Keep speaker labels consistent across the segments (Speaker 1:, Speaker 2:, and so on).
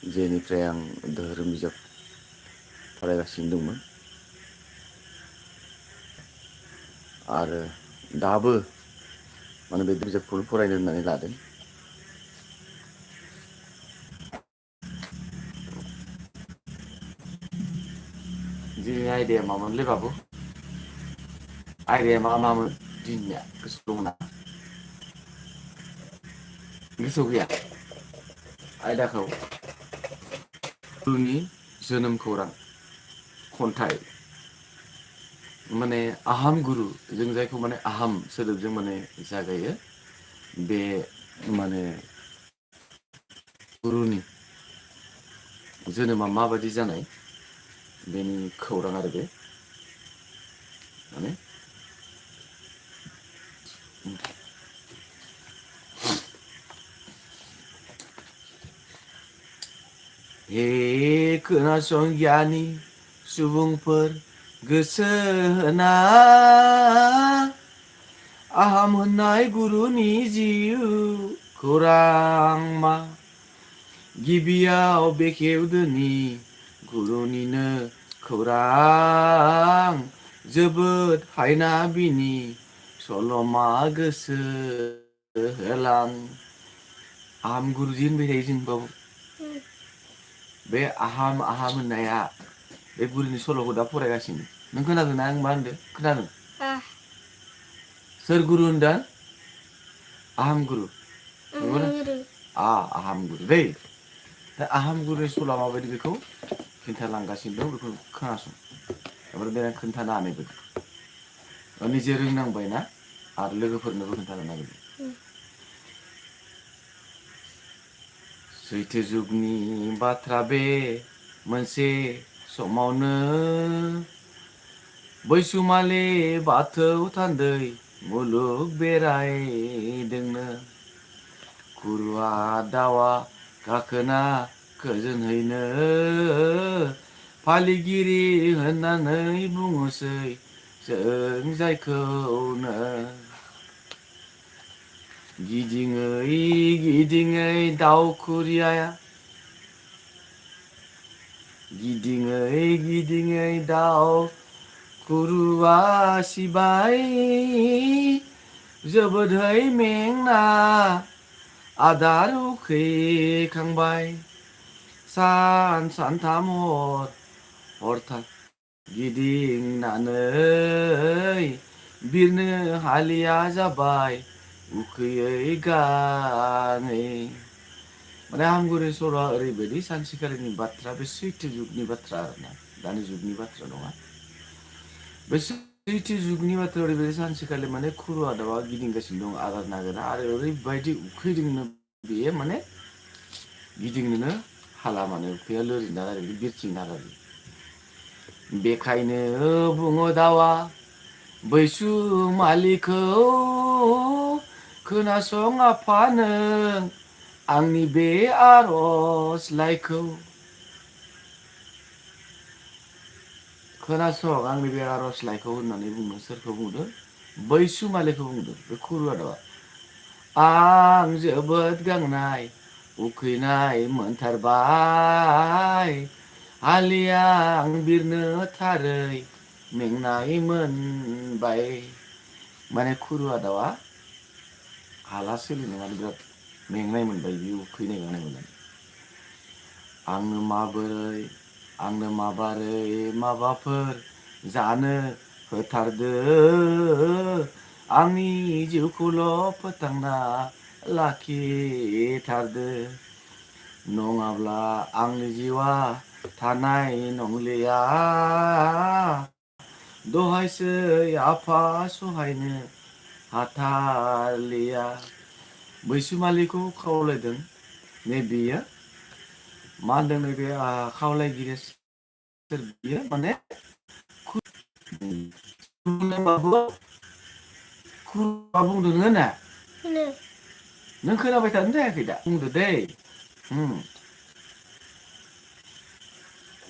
Speaker 1: जेनिफ्राय आं धोरोम बिजाब फरायगासिनो दंमोन आरो दाबो माने बे बिजाबखौनो फरायनो होननानै लादों। दिनैनि आयदाया मामोनलै बाबु? आयदाया मामोन दिनैनिया गोसोआव दंना? गोसोआव गैया आयदाखौ? गुरुनि जोनोम खौरां खन्थाइ माने आहम गुरु जों जायखौ माने आहम सोदोबजों माने जागायो बे माने गुरुनि जोनोमा माबायदि जानाय बेनि खौरां आरो बे माने हे खोनासं गियानि सुबुंफोर गोसो होना आहम होननाय गुरुनि जिउ खौरां मा गिबियाव बेखेवदोनि गुरुनिनो खौरां जोबोद हायना बिनि सल'मा गोसो होलां। आहम गुरुजि होनबाय थायो जों बाबु। बे आहम होननाया बे गुरुनि सल'खौ दा फरायगासिनो। नों खोनादोंना आं मा होनदों? खोनादों? सोर गुरु होनदों? आहम गुरु। आहम गुरु दै। दा आहम गुरुनि सल'आ माबायदि बेखौ खिन्थालांगासिनो दं बेखौ खोनासं। ओमफ्राय देनां खोन्थानो हानायबो। निजे रोंनांबाय ना आरो लोगोफोरनोबो खोन्थानो नागिरदों। सैथो जुगनि बाथ्रा बे मोनसे समावनो बैसुमालि बाथौ थान्दै मुलुग बेरायदोंनो गुरुवा दावा गाखोना गोजोनहैनो फालिगिरि होननानै बुङोसै जों जायखौनो गिदिङै गिदिङै दाउखुरियाया गिदिङै गिदिङै दाउ खुरुवा सिबाय जोबोदहै मेंना आदार उखैखांबाय सानथाम हरथाम गिदिंनानै बिरनो हालिया जाबाय उखैयै गाङै। माने आहम गुरुनि सल'आ ओरैबायदि सानसेखालिनि बाथ्रा बे सैथो जुगनि बाथ्रा आरोना दानि जुगनि बाथ्रा नङा। बे सैथो जुगनि बाथ्रा ओरैबायदि सानसेखालि माने खुरुवा दाउआ गिदिंगासिनो दं आदार नागिरना आरो ओरैबायदि उखैदोंनो बेयो माने गिदिंनोनो हाला माने उखैया लोरिना ओरैनो बिरथिंनो नागारो। बेखायनो बुङो दाउआ बैसुमालिखौ खोनासं आफा नों आंनि बे आर'जलाइखौ खोनासं आंनि बे आर'जलाइखौ होननानै बुंदों। सोरखौ बुंदों? बैसुमालिखौ बुंदों बे खुरुवा दाउआ। आं जोबोद गांनाय उखैनाय मोनथारबाय हालिया आं बिरनो थारै मेंनाय मोनबाय। माने खुरुवा दाउआ हाला सोलिनो माने बिराद मेंनाय मोनबाय बे उखैनाय गांनाय मोननानै। आंनो माबारै माबाफोर जानो होथारदो आंनि जिउखौल' फोथांना लाखिथारदो नङाब्ला आंनि जिउआ थानाय नंलिया दहायसै आफा सहायनो हाथारलिया। बैसुमालिखौ खावलायदों नै बेयो मा होनदों नैबे खावलायगिरिया सोर बियो माने खुरुवा बुंदों होना नों खोनाबाय थानो जायाखै दा बुंदो दै।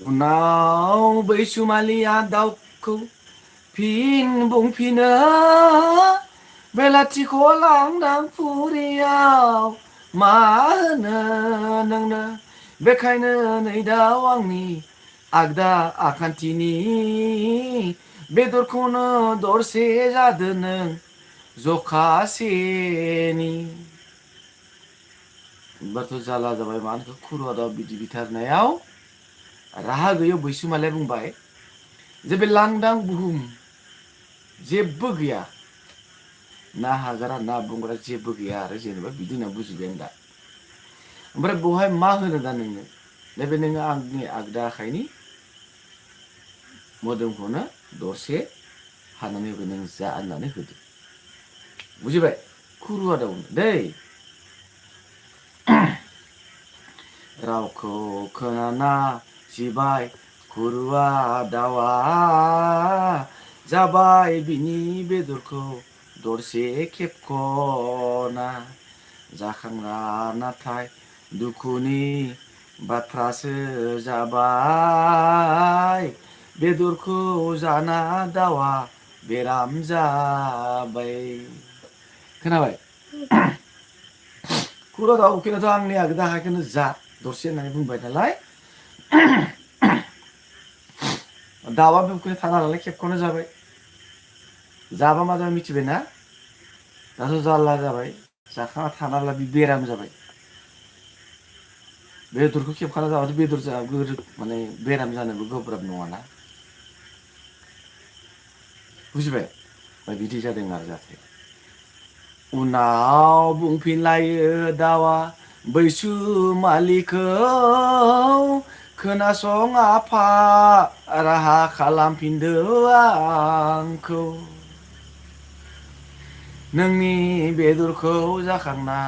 Speaker 1: उनाव बैसुमालिया दाउखौ फिन बुंफिनो बेलाथिख' लांदां फुरियाव मा होनो नोंनो बेखायनो नै दाव आंनि आगदा आखान्थिनि बेदरखौनो दरसे जादो नों जखासेनि। होनबाथ' जाला जाबाय मानोखौ खुरुवा दाव बिदि बिथारनायाव राहा गैयै बैसोमालाया बुंबाय जे बे लांदां बुहुम जेबो गैया, ना हाग्रा ना बंग्रा जेबो गैया आरो जेनेबा बिदि होनना बुजिबाय आं दा। ओमफ्राय बहाय मा होनो दा नोंनो, नैबे नोङो आंनि आगदा आखाइनि मोदोमखौनो दरसे हानानै होबाय नों जा होननानै होदो। बुजिबाय? खुरुवा दावनो दै। रावखौ खोनाना सिबाय खुरुवा दावा जाबाय बिनि बेदरखौ दरसे खेबख'ना। जाखांना नाथाय दुखुनि बाथ्रासो जाबाय बेदरखौ जाना दावा बेराम जाबाय। खोनाबाय? खुरुवा दाव उखैनायाथ' आंनि आगदा आखाइखौनो जा दरसे होननानै बुंबाय नालाय दाउआ बे उखैना थाना नालाय खेबख'नो जाबाय। जाबा मा जाबाय मिथिबाय ना? दाथ' जारला जाबाय, जाखांना थानाला बे बेराम जाबाय। बेदरखौ खेबखाना जाबाथ' बेदर माने बेराम जानोबो गोब्राब नङाना। बुजिबाय? बिदि जादों आरो जाथाया। उनाव बुंफिनलायो दाउआ बैसुमालिखौ खोनासं आफा राहा खालामफिनदो आंखौ। नोंनि बेदरखौ जाखांना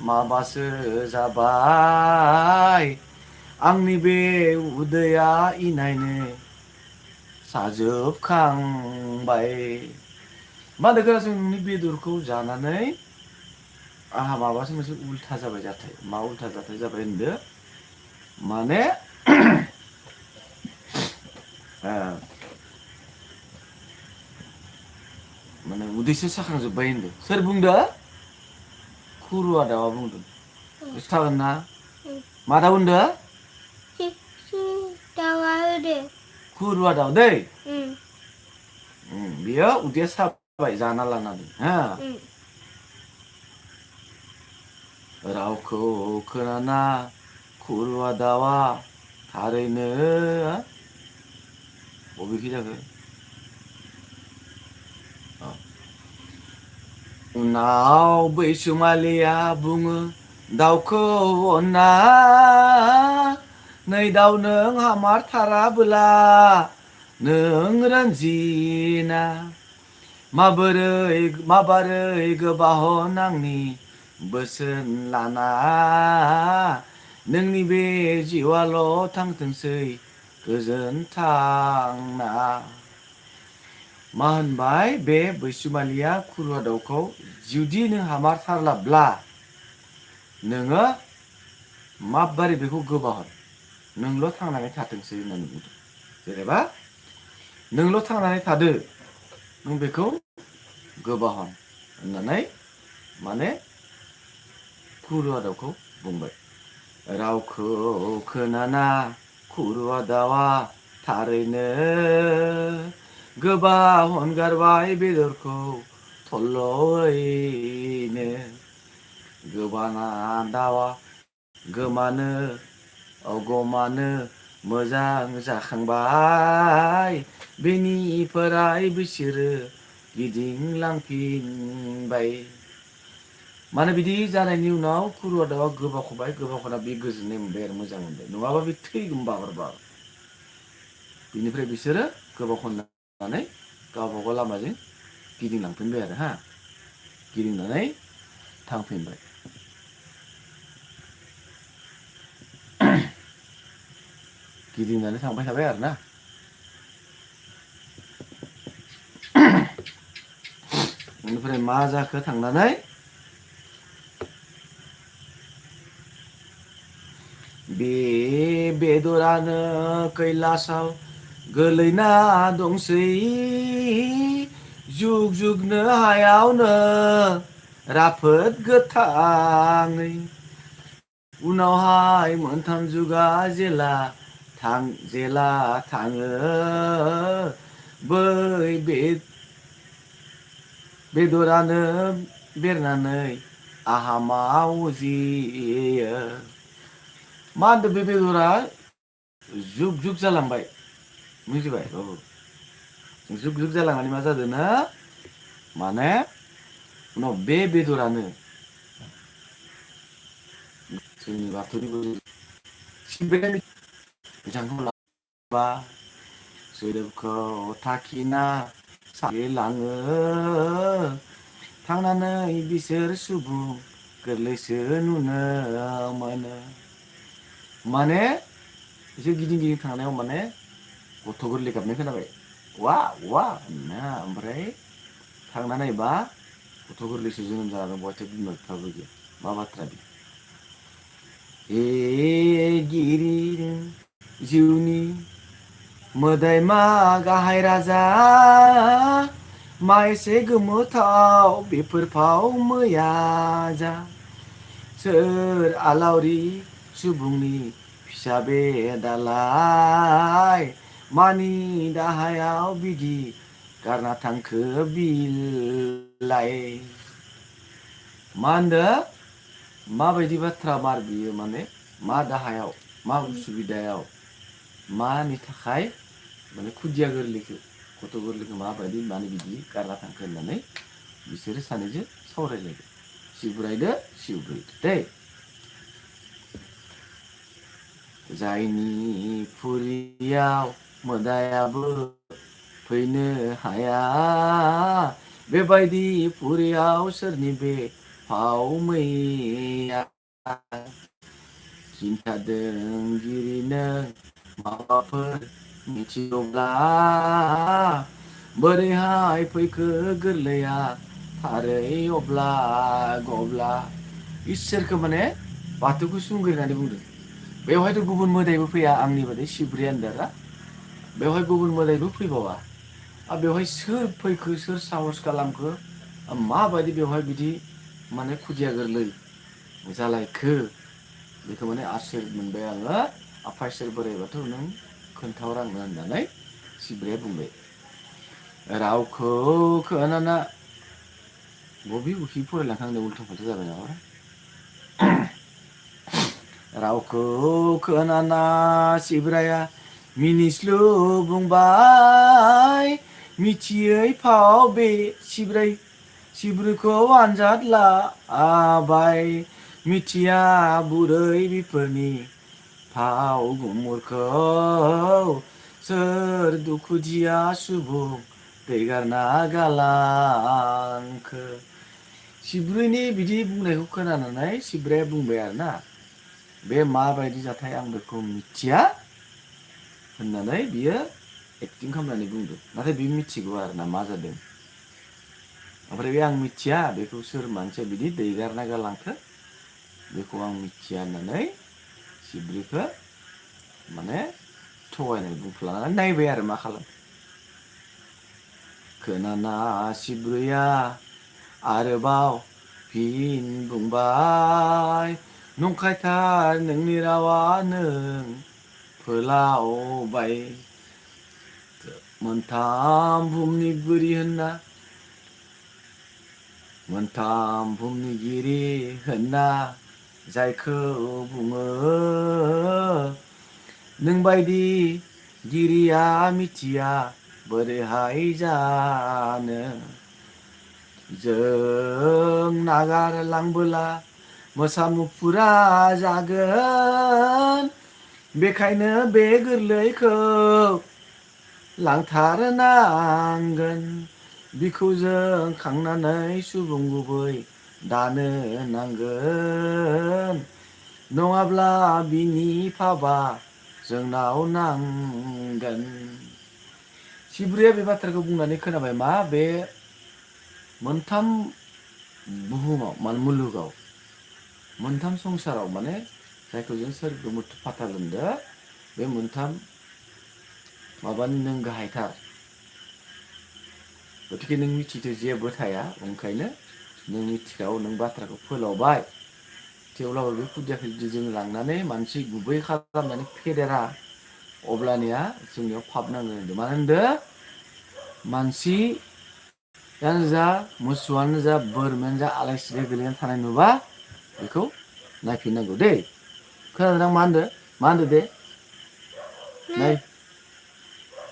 Speaker 1: माबासो जाबाय आंनि बे उदैया इनायनो साजोबखांबाय। मा होनदों खोनासं, नोंनि बेदरखौ जानानै आंहा माबासो मोनसे उल्था जाबाय जाथाय। मा उल्था जाथाय जाबाय होनदो, माने माने उदैसो साखांजोब्बाय होनदो। सोर बुंदो? खुरुवा दाउआ बुंदों। गोसोआव थागोन ना? मा दाउ होनदो?
Speaker 2: दाउआ होदो।
Speaker 1: खुरुवा दाउ दै। बियो उदैया साबाय जाना लानानै हा। रावखौ खोनाना खुरुवा दाउआ थारैनो बबेखि जाखो? उनाव बैसोमालिया बुङो दाउखौ अनना नै दाउ नों हामारथाराबोला नों रानजिना माबारै गोबाहन आंनि बोसोन लाना नोंनि बे जिउआल' थांथोंसै गोजोनथांना। मा होनबाय बे बैसुमालिया खुरुवा दाउखौ, जुदि नों हामारथारलाब्ला नोङो माबोरै बेखौ गोबाहर, नोंल' थांनानै थाथोंसै होननानै बुंदों। जेनेबा नोंल' थांनानै थादो, नों बेखौ गोबाहर होननानै माने खुरुवा दाउखौ बुंबाय। रावखौ खोनाना खुरुवा दाउआ थारैनो गोबाहन गारबाय बेदरखौ थल्ल'यैनो। गोबाना दाउआ गमानो मोजां जाखांबाय बेनिफ्राय बिसोरो गिदिंलांफिनबाय। माने बिदि जानायनि उनाव खुरुवा दाउआ गोबाख'बाय, गोबाख'ना बे गोजोननाय मोनबाय आरो मोजां मोनबाय, नङाबा बे थैगौमोन बाब्राबा। बिनिफ्राय बिसोरो गोबाख'ननानै गावबागाव लामाजों गिदिंलांफिनबाय आरो हा, गिदिंनानै थांफिनबाय। गिदिंनानै थांबाय थाबाय आरोना। बेनिफ्राय मा जाखो थांनानै, बे बेदरानो कैलासाव गोलैना दंसै जुग जुगनो हायावनो राफोद गोथाङै। उनावहाय मोनथाम जुगा जेला थाङो बै बेदरानो बेरनानै आहामाव उजियो। मा होनदों बे बेदरा जुग जुग जालांबाय बुजिबाय बाबु जुग जुग जालांनानै मा जादोंनो माने उनाव बे बेदरानो जोंनि बाथौनि बिथांखौ लाबा सोदोबखौ थाखिना सालिलाङो थांनानै बिसोर सुबुं गोरलैसो नुनो मोनो। माने बिसोर गिदिं गिदिं थांनायाव माने गथ' गोरलै गाबनाय खोनाबाय वा वा होनना ओमफ्राय थांना नायबा गथ' गोरलैसो जोनोम जानानै बहाथो बिमा बिफाबो गैया मा बाथ्रा बे गिरिनो जिउनि मोदायमा गाहाय राजा मा एसे गोमोथाव बेफोर फाव मैया जा सोर आलावरि सुबुंनि फिसा बे दालाय मानि दाहायाव बिदि गारना थांखो बिलाइ मा होनदो माबायदि बाथ्रा मार बियो माने मा दाहायाव मा उसुबिदायाव मानि थाखाय माने खुदिया गोरलैखौ गथ' गोरलैखौ माबायदि माने बिदि गारना थांखो होननानै बिसोरो सानैजों सावरायलायदो सिबरायदो सिब्रुदो दै जायनि फुरियाव मोदायाबो फैनो हाया बेबायदि फुरियाव सोरनि बे फाव मैया खिन्थादोंगिरिनो माबाफोर मिथिगौब्ला बोरैहाय फैखो गोरलैया थारै अब्ला गब्ला इसोरखौ माने बाथौखौ सुंग्रि होननानै बुंदों। बेवहायथ' गुबुन मोदायबो फैया आंनि बादै सिब्रै आन्दारा बेवहाय गुबुन मोदायबो फैबावा बेवहाय सोर फैखो सोर साहस खालामखो माबायदि बेवहाय बिदि माने खुदिया गोरलै जालायखो बेखौ माने आसुरित मोनबाय आङो आफा इसोर बोराइ बाथौ नों खोन्थाहर आंनो होननानै सिब्राया बुंबाय रावखौ खोनाना बबे उखि फरायलांखांदों उल्था फाल्था जाबाय नामा रावखौ खोनाना सिब्राया मिनिस्लु बुंबाय मिथियै फाव बे सिब्रुखौ आनजाद लाबाय मिथिया बुरै बिफोरनि फाव गुमुरखौ सोर दुखुदिया सुबुं दै गारना गालांखो सिब्रुनि बिदि बुंनायखौ खोनानानै सिब्राया बुंबाय आरोना बे माबायदि जाथाय आं बेखौ मिथिया होननानै बियो एक्टिं खालामनानै बुंदों नाथाय बियो मिथिगौ आरोना मा जादों ओमफ्राय बे आं मिथिया बेखौ सोर मानसिया बिदि दैगारना गालांखो बेखौ आं मिथिया होननानै सिब्रिखौ माने थगायनाय बुंफ्लानानै नायबाय आरो मा खालाम खोनाना सिब्रैया आरोबाव फिन बुंबाय नंखायथार नोंनि रावा नों फोलावबाय मोनथाम बुहुमनिगिरि होनना जायखौ बुङो नोंबायदि गिरिया मिथिया बोरैहाय जानो जों नागारलांबोला मोसा मुफुरा जागोन बेखायनो बे गोरलैखौ लांथारनांगोन बिखौ जों खांनानै सुबुं गुबै दानो नांगोन नङाब्ला बिनि फाबा जोंनाव नांगोन सिब्रुया बे बाथ्राखौ बुंनानै खोनाबाय मा बे मोनथाम बुहुमाव मान मुलुगाव मोनथाम संसाराव माने जायखौ जों सोरगो मुथु फाथाल होनदो बे मोनथाम माबानि नों गाहायथार गथिखे नों मिथिदो जेबो थाया ओंखायनो नों मिथिखागौ नों बाथ्राखौ फोलावबाय थेवब्लाबो बे खुदियाखौ जुदि जों लांनानै मानसि गुबै खालामनानै फेदेरा अब्लानिया जोंनियाव पाप नांगोन होनदों। मानो होनदों? मानसियानो जा मोसौआनो जा बोरमायानो जा आलाय सिलाय गोलैनानै थानाय नुबा बेखौ नायफिननांगौ दै। खोनादों मा होनदो? मा होनदो दे?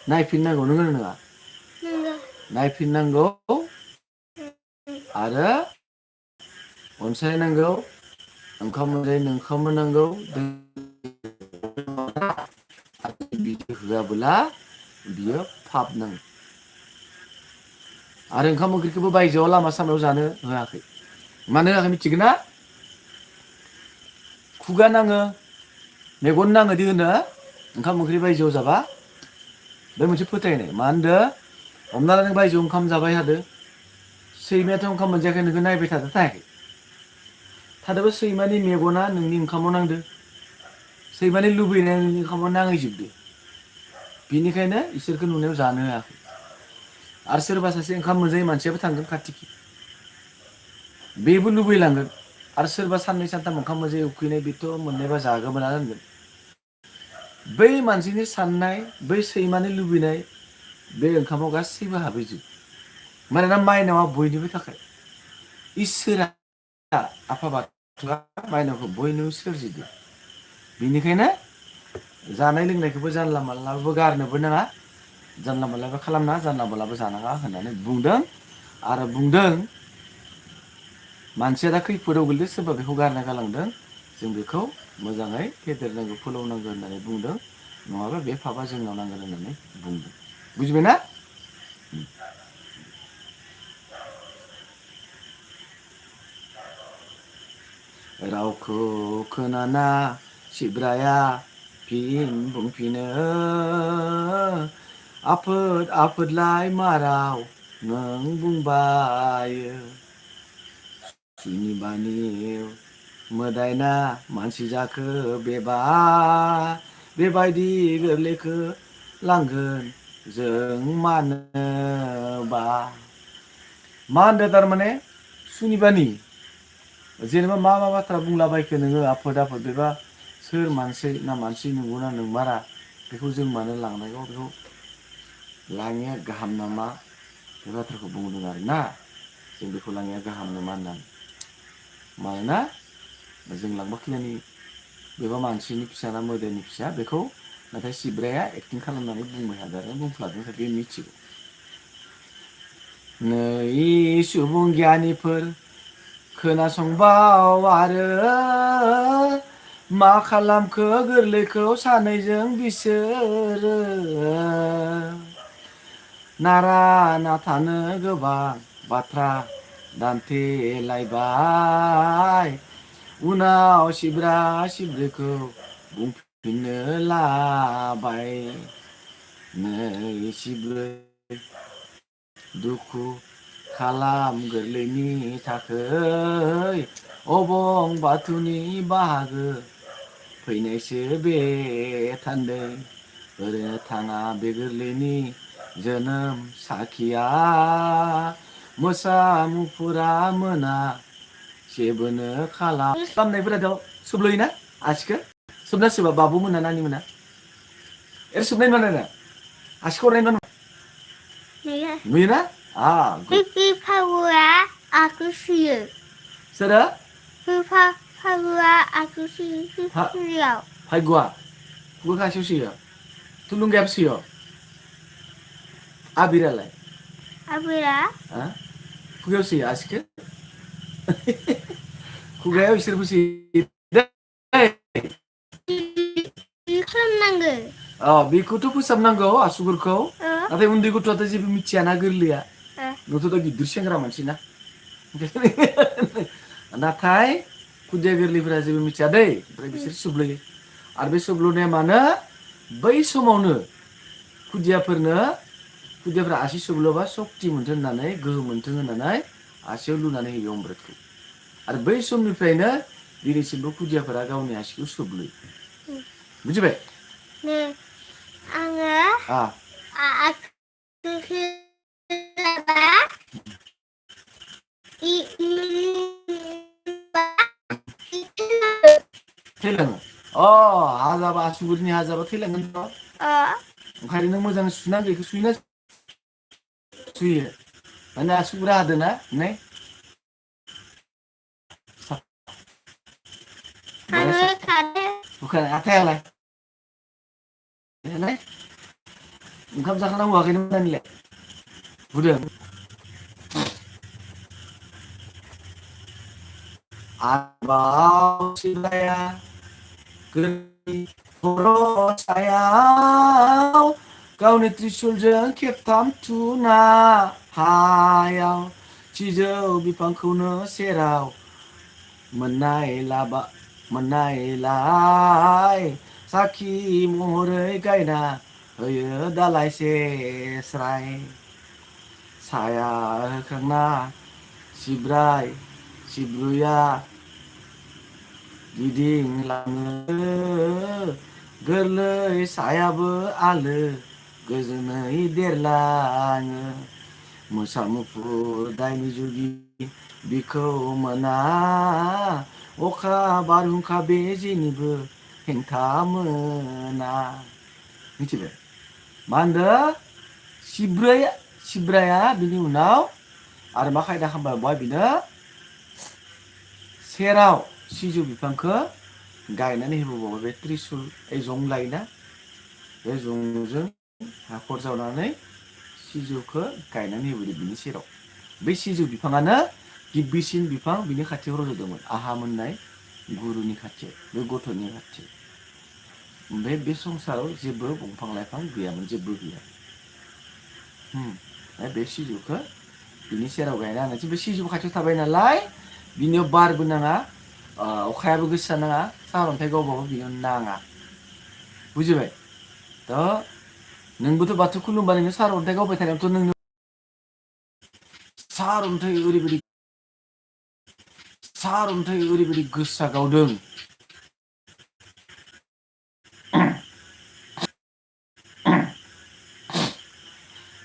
Speaker 1: नायफिननांगौ नंगौ ना नङा? नायफिननांगौ आरो अनसायनांगौ, ओंखाम मोनजायै ओंखाम होनांगौ, बिदि होआबोला बियो पाप नाङो। आरो ओंखाम ओंख्रिखौबो बायजोआव लामा सामायाव जानो होआखै। मानो होआखै मिथिगोन ना? खुगा नाङो, मेगन नाङो दि होनो ओंखाम ओंख्रि बायजोआव जाबा। बे मोनसे फोथायनाय। मा होनदो? हमना ला नों बायजोआव ओंखाम जाबाय थादो, सैमायाथ' ओंखाम मोनजायाखै नोंखौ नायबाय थादो थायाखै? थादोबा सैमानि मेगना नोंनि ओंखामाव नांदो, सैमानि लुबैनाया नोंनि ओंखामाव नांहैजोबदो। बिनिखायनो इसोरखौ नुनायाव जानो होआखै। आरो सोरबा सासे ओंखाम मोनजायै मानसियाबो थांगोन खाथिखि, बेबो लुबैलांगोन। आरो सोरबा साननै सानथाम ओंखाम मोनजायै उखैनाय बेथ' मोननायबा जागौमोनानो होनगोन। बै मानसिनि साननाय, बै सैमानि लुबैनाय बे ओंखामाव गासैबो हाबहैजोबो। मानोना माइनावआ बयनिबो थाखाय। इसोरा आफा बाथौआ माइनावखौ बयनोबो सोरजिदों। बेनिखायनो जानाय लोंनायखौबो जानला मानलाबो गारनोबो नाङा, जानला मानलाबो खालामनाङा, जानला मानलाबो जानाङा होननानै बुंदों। आरो बुंदों मानसिया दा खैफोदाव गोलैदों, सोरबा बेखौ गारना गालांदों, जों बेखौ मोजाङै फेदेरनांगौ, फोलावनांगौ होननानै बुंदों। नङाबा बे पापआ जोंनाव नांगोन होननानै बुंदों। बुजिबायना? रावखौ खोनाना सिब्राया फिन बुंफिनो, आफोद आफोदलाय मा राव नों बुंबायो। सुनिबानि मोदाय ना मानसि जाखो बेबायदि गोरलैखो लांगोन जों मानोबा। मा होनदों थारमाने? सुनिबानि जेनेबा मा मा बाथ्रा बुंलाबायखो नोङो आफोद आफोद, बेबा सोर मानसि ना मानसि नंगौना नंमारा बेखौ जों मानो लांनांगौ, बेखौ लाङिया गाहाम नामा? बे बाथ्राखौ बुंदों आरोना। जों बेखौ लाङिया गाहाम नामा होननानै। मानोना जों लांबा खिजानि बेबा मानसिनि फिसा ना मोदायनि फिसा, बेखौ नाथाय सिब्राया एक्टिं खालामनानै बुंबाय थादों आरो बुंफ्लादों, बे मिथिगौ। नै सुबुं गियानिफोर खोनासंबाव आरो, मा खालामखो गोरलैखौ सानैजों बिसोरो। नारा नाथानो गोबां बाथ्रा दान्थेलायबाय, उनाव सिब्रा सिब्रिखौ बुंफिननो लाबाय। नै सिब्रै दुखु खालाम गोरलैनि थाखै, अबं बाथौनि बाहागो फैनायसो बे थान्दै। ओरैनो थाङा बे गोरलैनि जोनोम साखिया, मोसा मुफुरा मोना जेबोनो खालामनायफोराथ' सोबलोयोना आसिखो? सोबना सोबा बाबु मोना नानि मोना? एरै सोबनाय नुवा नोङो? आसिखौ हरनाय नुवा? नुयोना?
Speaker 2: फागुआ आखु सुयो।
Speaker 1: सोरो?
Speaker 2: फागुआ आखु सुयो।
Speaker 1: फागुआ खुगा खाथियाव सोयो? थुलुंगायाबो सोयो? आबिरालाय?
Speaker 2: आबिरा
Speaker 1: खुगायाव सोयो आसिखो? खुगायाव इसोरबो सोयो दै।
Speaker 2: खालामनांगो।
Speaker 1: बेखौथ' फोसाबनांगौ आसुगुरखौ, नाथाय उन्दै गथ'आथ' जेबो मिथियाना गोरलैया। नोंथ' दा गिदिर सेंग्रा मानसि ना। नाथाय खुदिया गोरलैफोरा जेबो मिथिया दै, ओमफ्राय बिसोर सोबलोयो। आरो बे सोबलुनाया मानो? बै समावनो खुदियाफोरा आसि सोबलोबा सक्ति मोनथों होननानै, गोहो मोनथों होननानै आसियाव लुनानै होयो अमृतखौ। आरो बै समनिफ्रायनो दिनैसिमबो खुदियाफोरा गावनि आसिखौ सोबलोयो। बुजिबाय? थैलाङो हाजाबा आसुगुरनि हाजाबा थैलांगोनथ' ओंखायनो नों मोजां सुनांगौ बेखौ सुयोना सुयो माने आसुगुरा हादोना नै बोराय
Speaker 2: हाङो खारो
Speaker 1: बुखार आथायालाय ओंखाम जाखांना हुवाखैनो मोनानिलाय हुदों आरोबाव सिलाया गोरलै खर' सायाव गावनि त्रिशुलजों खेबथाम थुना हायाव सिजौ बिफांखौनो सेराव मोननायलाय साखि महरै गायना होयो दालाइसे स्राय साया होखांना सिब्रुया गिदिंलाङो गोरलै सायाबो आलो गोजोनै देरलाङो मोसा मुफुर दायनि जुगि बिखौ मोना अखा बारहुंखा बे जेनिबो हेंथा मोना मिथिबाय मा होनदों सिब्राया बिनि उनाव आरो मा खायदा खालामबाय बिनो सेराव सिजौ बिफांखौ गायनानै होबोबावबाय बे त्रिशुल जं लायोना बे जंजों हाखर जावनानै सिजौखौ गायनानै होबोदों बिनि सेराव बे सिजौ बिफाङानो गिबिसिन बिफां बिनि खाथियाव रज'दोंमोन आहा मोननाय गुरुनि खाथियाव बे गथ'नि खाथियाव ओमफ्राय बे संसाराव जेबो दंफां लाइफां गैयामोन जेबो गैया बे सिजौखौ बिनि सेराव गायना होनोसै बे सिजौ खाथियाव थाबाय नालाय बिनियाव बारबो नाङा अखायाबो गोसा नाङा सारअन्थाइ गावबाबो बिनियाव नाङा बुजिबाय थ' नोंबोथ' बाथौ खुलुमबा नोङो सारअन्थाइ गावबाय थानायावथ' नोंनो सारअन्थाइ ओरैबायदि गोसा गावदों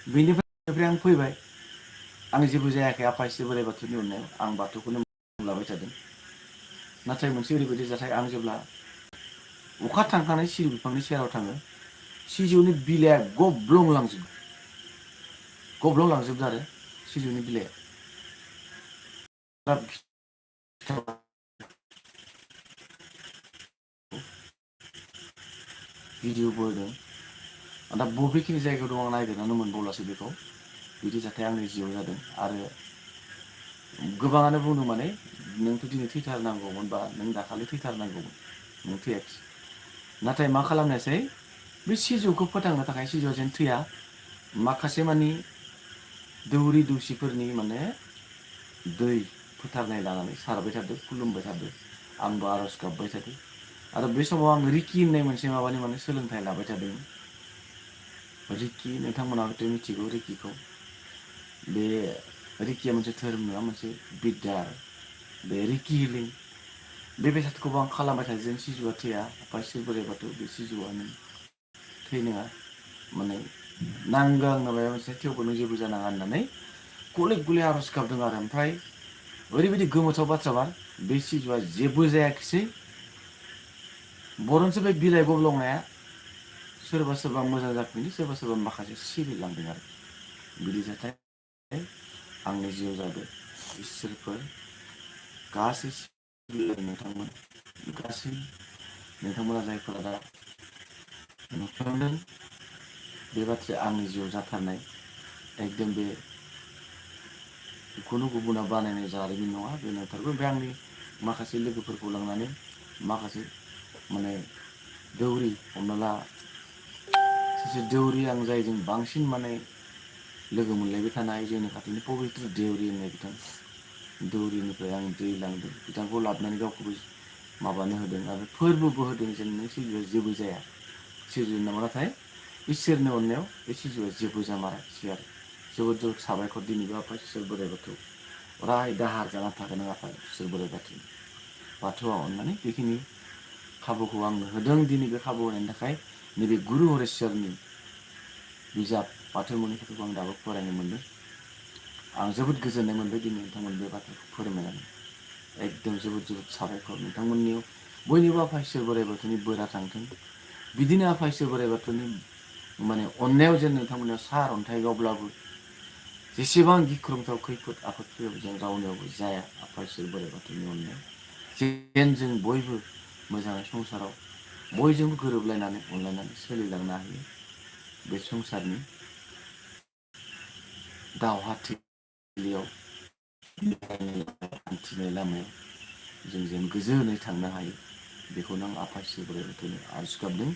Speaker 1: बेनिफ्राय आं फैबाय आं जेबो जायाखै आफा इसोर बोराइ बाथौनि अननायाव आं बाथौखौनो लाबाय थादों नाथाय मोनसे ओरैबायदि जाथाय आं जेब्ला अखा थांखानाय सिजौ बिफांनि सेराव थाङो सिजौनि बिलाइया गब्लंलांजोबदों आरो सिजौनि बिलाइया भिडिअबो होदों दा बबेखिनि जायगायाव दं आं नागिरनानै मोनबावलासो बेखौ बिदि जाथाय आंनि जिउआव जादों आरो गोबाङानो बुंदों माने नोंथ' दिनै थैथारनांगौमोन बा नों दाखालि थैथारनांगौमोन नों थैयाखिसै नाथाय मा खालामनायसै बे सिजौखौ फोथांनो थाखाय सिजौआ जेन थैया माखासे मानि दौरि दौसिफोरनि माने दै फोथारनाय लानानै सारबाय थादों खुलुमबाय थादों आंबो आर'ज गाबबाय थादों आरो बे समाव आं रिकि होननाय मोनसे माबानि माने सोलोंथाइ लाबाय थादों रिकि नोंथांमोना हयथ' मिथिगौ रिकिखौ बे रिकिया मोनसे धोरोम नङा मोनसे बिद्या आरो बे रिकि हिलिं बे बेसादखौबो आं खालामबाय थादों जेन सिजौआ थैया आफा इसोर बोराइ बाथौ बे सिजौआनो थैनाङा माने नांगौ आंनो माबा मोनसे थेवबो नों जेबो जानाङा होननानै गले गले आर'ज गाबदों आरो ओमफ्राय ओरैबायदि गोमोथाव बाथ्राबा बे सिजौआ जेबो जायाखिसै बरन्सो बे बिलाइ गब्लंनाया सोरबा मोजां जाफिनदों सोरबा माखासे सिरिलांदों आरो बिदि जाथाय आंनि जिउआव जादों इसोरफोर गासै नोंथांमोन गासै नोंथांमोना जायफोरा दा नुफ्लांदों बे बाथ्राया आंनि जिउआव जाथारनाय एकदम बे खुनु गुबुना बानायनाय जारिमिन नङा बे नंथारगौ ओमफ्राय आंनि माखासे लोगोफोरखौ लांनानै माखासे माने दौरि हमना ला सासे दौरि आं जायजों बांसिन माने लोगो मोनलायबाय थानाय जोंनि खाथिनि पबित्र देउरि होननाय बिथां दौरिनिफ्राय आं दै लांदों बिथांखौ लाबोनानै गावखौबो माबानो होदों आरो फोरबोबो होदों जेन नों सिजौआ जेबो जाया सिजौनि नामा नाथाय इसोरनि अननायाव बे सिजौआ जेबो जामाराखिसै आरो जोबोद जोबोद साबायखर दिनैबो आफा इसोर बोराइ बाथौ अराय दाहार जाना थागोन आफा इसोर बोराइ बाथौआ अननानै बेखिनि खाबुखौ आंनो होदों दिनै बे खाबु होनायनि थाखाय नैबे गुरु हरेस्वरनि बिजाब बाथौमोननि खोथाखौ आं दाबो फरायनो मोनदों आं जोबोद गोजोननाय मोनबाय दिनै नोंथांमोन बे बाथ्राखौ फोरमायनानै एकदम जोबोद साबायखर बयनिबो आफा इसोर बोराइ बाथौनि बोरा थांथों। बिदिनो आफा इसोर बोराइ बाथौनि माने अननायाव जेन नोंथांमोना सार अन्थाइ गावब्लाबो जेसेबां गिख्रंथाव खैफोद आफोद फैयाबो जों रावनियावबो जाया आफा इसोर बोराइ बाथौनि अननायाव जेन जों बयबो मोजाङै संसाराव बयजोंबो गोरोबलायनानै अनलायनानै सोलिलांनो हायो। बे संसारनि दावहाथिलियाव हान्थिनाय लामायाव जों जेन गोजोनै थांनो हायो बेखौनो आं आफा इसोर बोराइ बाथौनि आरज गाबदों।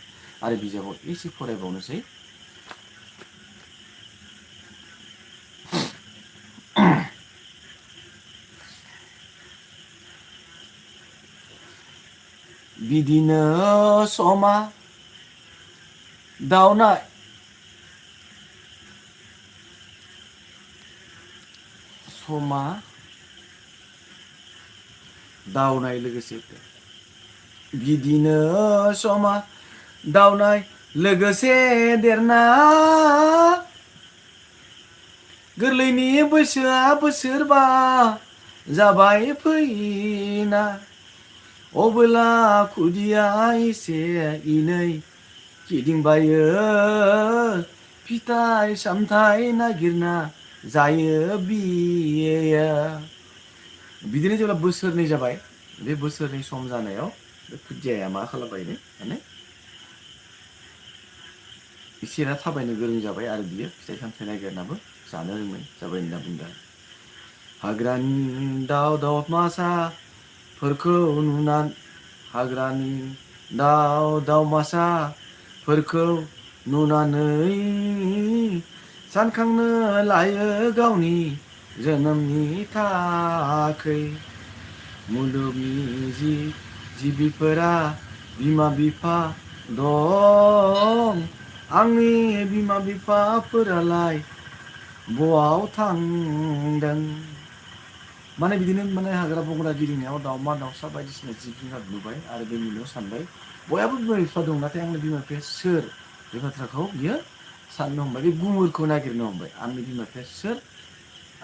Speaker 1: आरो बिजाबाव एसे फरायबावनोसै। बिदिनो समा दावनाय समा दावनाय लोगोसे बिदिनो समा दावनाय लोगोसे देरना गोरलैनि बैसोआ बोसोरबा जाबाय फैना अबोला खुदिया एसे इनै गिदिंबायो फिथाइ सामथाइ नागिरना जायो बियो। बिदिनो जेब्ला बोसोरनै जाबाय बे बोसोरनै सम जानायाव बे खुदियाया मा खालामबायनो माने एसेना थाबायनो गोरों जाबाय आरो बियो फिथाइ सामथाइ नागिरनाबो जानो रोंनाय जाबाय होनना बुंदों। हाग्रानि दाउ दाउमासाफोरखौ नुनानै हाग्रानि दाउ दाउमासाफोरखौ नुनानै सानखांनो लायो गावनि जोनोमनि थाखै मुलुगनि जिबिफोरा बिमा बिफा दं आंनि बिमा बिफाफोरालाय बआव थांदों। माने बिदिनो माने हाग्रा बंग्रा गिदिंनायाव दाउमा दाउसा बायदिसिना जिब जुनार नुबाय आरो बे नुनायाव सानबाय बयहाबो बिमा बिफा दं नाथाय आंनि बिमा बिफाया सोर बे बाथ्राखौ बियो साननो हमबाय। बे गुमुरखौ नागिरनो हमबाय आंनि बिमा बिफाया सोर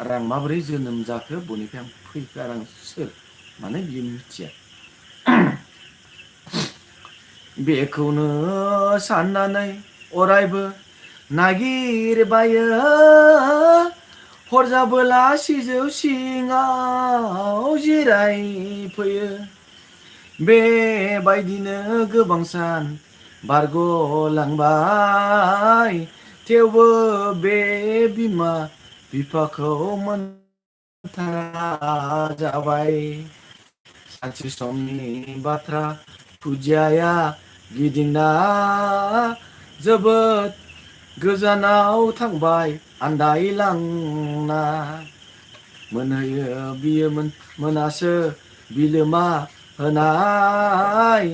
Speaker 1: आरो आं माबोरै जोनोम जाखो बनिफ्राय आं फैखो आरो आं सोर माने बियो मिथिया। बेखौनो साननानै अरायबो नागिरबायो हर जाबोला सिजौ सिङाव जिरायफैयो। बेबायदिनो गोबां सान बारग'लांबाय थेवबो बे बिमा बिफाखौ मोनथारा जाबाय। सानसे समनि बाथ्रा खुदियाया गिदिंना जोबोद गोजानाव थांबाय आन्दायलांना मोनहैयो बियो मोनासो बिलोमा होनाय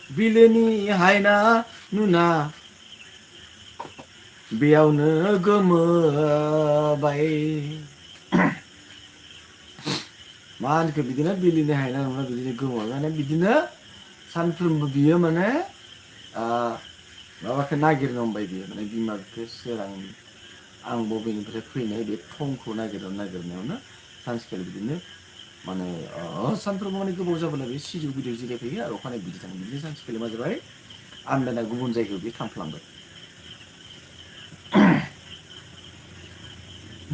Speaker 1: बिलोनि हायना नुना बेयावनो गोमोबाय। मा होनखो बिदिनो बिलोनि हायना नुना बिदिनो गोमोबाय माने बिदिनो सानफ्रोमबो बियो माने माबाखौ नागिरनो हमबाय बियो माने बिमा बिफाया सोर आं बबेनिफ्राय फैनाय बे थंखौ नागिरनायावनो सानसेखालि बिदिनो माने सानफ्रोमबो माने गोबाव जाबोला बे सिजौ गुदियाव जिरायफैयो आरो अखानायै बिदि थाङो। बिदिनो सानसेखालि मा जाबाय आन्दायना गुबुन जायगायाव बे थांफ्लांबाय।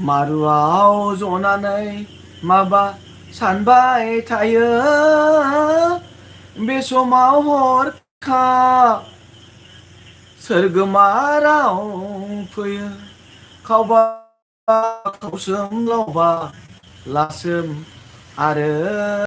Speaker 1: मारुआव जनानै माबा सानबाय थायो बे समाव हरखाब सोरगोमा राव फैयो खावबा खावसोम लावबा लासोम आरो